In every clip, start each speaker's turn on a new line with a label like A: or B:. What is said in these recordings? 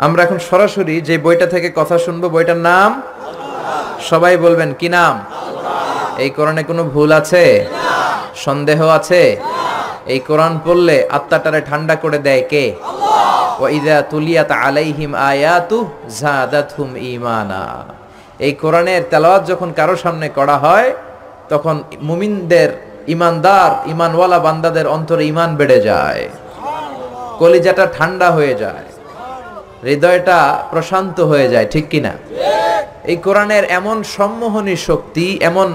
A: আমরা এখন সরাসরি যে বইটা থেকে কথা শুনবো বইটার নাম সবাই বলবেন কি নাম? এই কোরআনে কোনো ভুল আছে? সন্দেহ আছে? এই কোরআন পড়লে আত্মাটারে ঠান্ডা করে দেয় কে? ওয়া ইযা তুলিয়াত আলাইহিম আয়াতু যাদাতহুম ঈমানা। এই কোরআনের তেলাওয়াত যখন কারো সামনে করা হয় তখন মুমিনদের, ইমানদার, ইমানওয়ালা বান্দাদের অন্তরে ঈমান বেড়ে যায়, কলিজাটা ঠান্ডা হয়ে যায়, হৃদয়টা প্রশান্ত হয়ে যায়, ঠিক কিনা? এই কোরআনের এমন সম্মোহনী শক্তি, এমন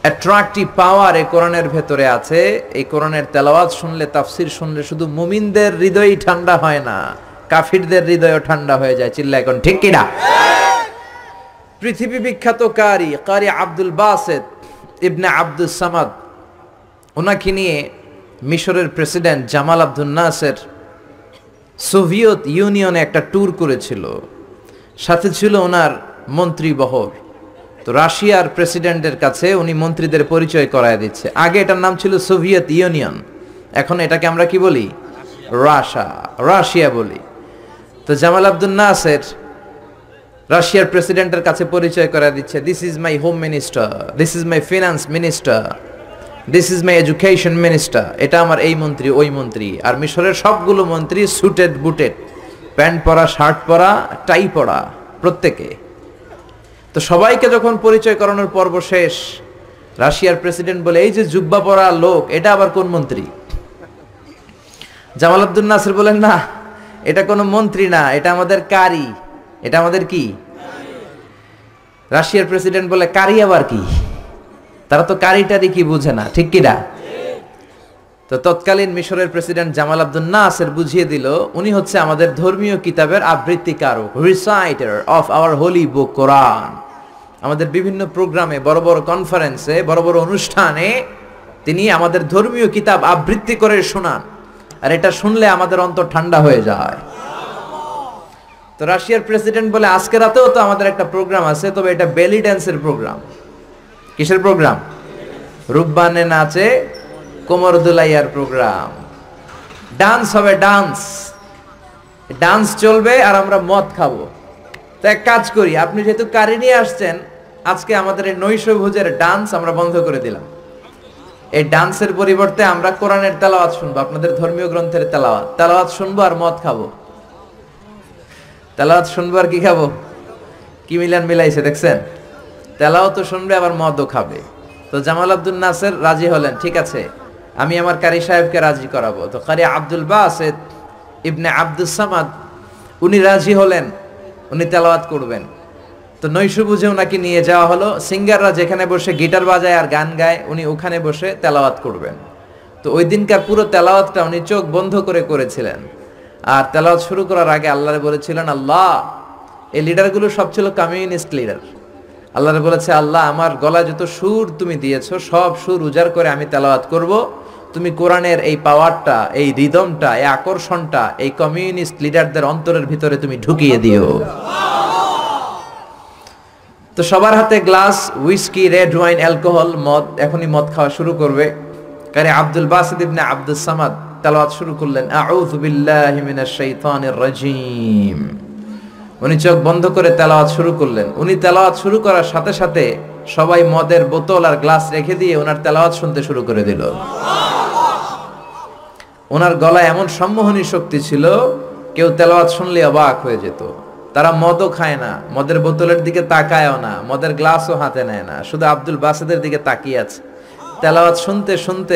A: অ্যাট্রাকটিভ পাওয়ার এই কোরআনের ভেতরে আছে। এই কোরআনের তেলাওয়াত শুনলে, তাফসির শুনলে শুধু মুমিনদের হৃদয়ই ঠান্ডা হয় না, কাফিরদের হৃদয়ও ঠান্ডা হয়ে যায়। চিল্লা এখন ঠিক কিনা? পৃথিবী বিখ্যাত কারি আব্দুল বাসেত ইবনে আব্দুস সামাদ, ওনাকে নিয়ে মিশরের প্রেসিডেন্ট জামাল আব্দুল নাসের সোভিয়েত ইউনিয়নে একটা ট্যুর করেছিল, সাথে ছিল ওনার মন্ত্রী বহর। তো রাশিয়ার প্রেসিডেন্টের কাছে উনি মন্ত্রীদের পরিচয় করায় দিচ্ছে। আগে এটার নাম ছিল সোভিয়েত ইউনিয়ন, এখন এটাকে আমরা কি বলি? রাশিয়া বলি। তো জামাল আব্দুল নাসের রাশিয়ার প্রেসিডেন্টের কাছে পরিচয় করায় দিচ্ছে, this is my home minister, this is my finance minister, this is my education minister. এটা আমার এই মন্ত্রী, ওই মন্ত্রী। আর মিশরের সবগুলো মন্ত্রী সুটেড বুটেড, প্যান্ট পরা, শার্ট পরা, টাই পরা প্রত্যেকে। তো সবাইকে যখন পরিচয় করানোর পর্ব শেষ, রাশিয়ার প্রেসিডেন্ট বলে, এই যে জুব্বা পরা লোক, এটা আবার কোন মন্ত্রী? জামাল আব্দুল নাসের বলেন, না, এটা কোনো মন্ত্রী না, এটা আমাদের কারি। এটা আমাদের কি? রাশিয়ার প্রেসিডেন্ট বলে, কারি আবার কি? তারা তো কারিটারি কি বুঝে না, ঠিক কিনা? তো তৎকালীন মিশরের প্রেসিডেন্ট জামাল আব্দুল নাসের বুঝিয়ে দিল, উনি হচ্ছে আমাদের ধর্মীয় কিতাবের আবৃত্তিকারক, রিসাইটার অফ আওয়ার হোলি বুক কোরআন। আমাদের বিভিন্ন প্রোগ্রামে, বড় বড় কনফারেন্সে, বড় বড় অনুষ্ঠানে তিনি আমাদের ধর্মীয় কিতাব আবৃত্তি করে শোনান, আর এটা শুনলে আমাদের অন্তর ঠান্ডা হয়ে যায়। তো রাশিয়ার প্রেসিডেন্ট বলে, আজকে রাতেও তো আমাদের একটা প্রোগ্রাম আছে, তবে এটা বেলি ড্যান্সের প্রোগ্রাম। কিসের প্রোগ্রাম? রূপবানে নাচে কোমর দুলাইয়ার প্রোগ্রাম। ডান্স হবে, ডান্স চলবে, আর আমরা মদ খাবো। তো এক কাজ করি, আপনি যেহেতু কারি নিয়ে আসছেন, আজকে আমাদের এই নৈশভোজের ডান্স আমরা বন্ধ করে দিলাম। এই ডান্সের পরিবর্তে আমরা কোরআনের তেলাওয়াত শুনবো, আপনাদের ধর্মীয় গ্রন্থের তেলাওয়াত শুনবো আর মদ খাবো। তেলাওয়াত শুনবো আর কি খাবো? কি মিলাইছে দেখছেন? তেলাওয়াত তো শুনবে, আবার মদও খাবে। তো জামাল আব্দুল নাসের রাজি হলেন, ঠিক আছে, আমি আমার কারি সাহেবকে রাজি করাবো। তো কারি আব্দুল বাসেত ইবনে আব্দুস সামাদ উনি রাজি হলেন, উনি তেলাওয়াত করবেন। তো নৈশভোজে ওনাকে নিয়ে যাওয়া হলো। সিঙ্গাররা যেখানে বসে গিটার বাজায় আর গান গায়, উনি ওখানে বসে তেলাওয়াত করবেন। তো ওই দিনকার পুরো তেলাওয়াতটা উনি চোখ বন্ধ করে করেছিলেন। আর তেলাওয়াত শুরু করার আগে আল্লাহরে বলেছিলেন, আল্লাহ, এই লিডারগুলো সব ছিল কমিউনিস্ট লিডার। আল্লাহরে বলেছে, আল্লাহ, আমার গলায় যত সুর তুমি দিয়েছো, সব সুর উজাড় করে আমি তেলাওয়াত করব। তুমি কোরআনের এই পাওয়ারটা, এই রিদমটা, এই আকর্ষণটা এই কমিউনিস্ট লিডারদের অন্তরের ভিতরে তুমি ঢুকিয়ে দিও। তো সবার হাতে glass, whisky, red wine, alcohol, মদ। এখনই মদ খাওয়া শুরু করবে। কারি আব্দুল বাসিত ইবনে আব্দুস সামাদ তেলাওয়াত শুরু করলেন, আউযু বিল্লাহি মিনাশ শাইতানির রাজীম। উনি চোখ বন্ধ করে তেলাওয়াত শুরু করলেন। উনি তেলাওয়াত শুরু করার সাথে সাথে সবাই মদের বোতল আর গ্লাস রেখে দিয়ে ওনার তেলাওয়াত শুনতে শুরু করে দিল। ওনার গলায় এমন সম্মোহনী শক্তি ছিল, কেউ তেলাওয়াত শুনলে অবাক হয়ে যেত। তারা মদও খায় না, মদের বোতলের দিকে তাকায়ও না, মদের গ্লাসও হাতে নেয় না, শুধু আব্দুল বাসেদের দিকে তাকিয়ে আছে। তেলাওয়াত শুনতে শুনতে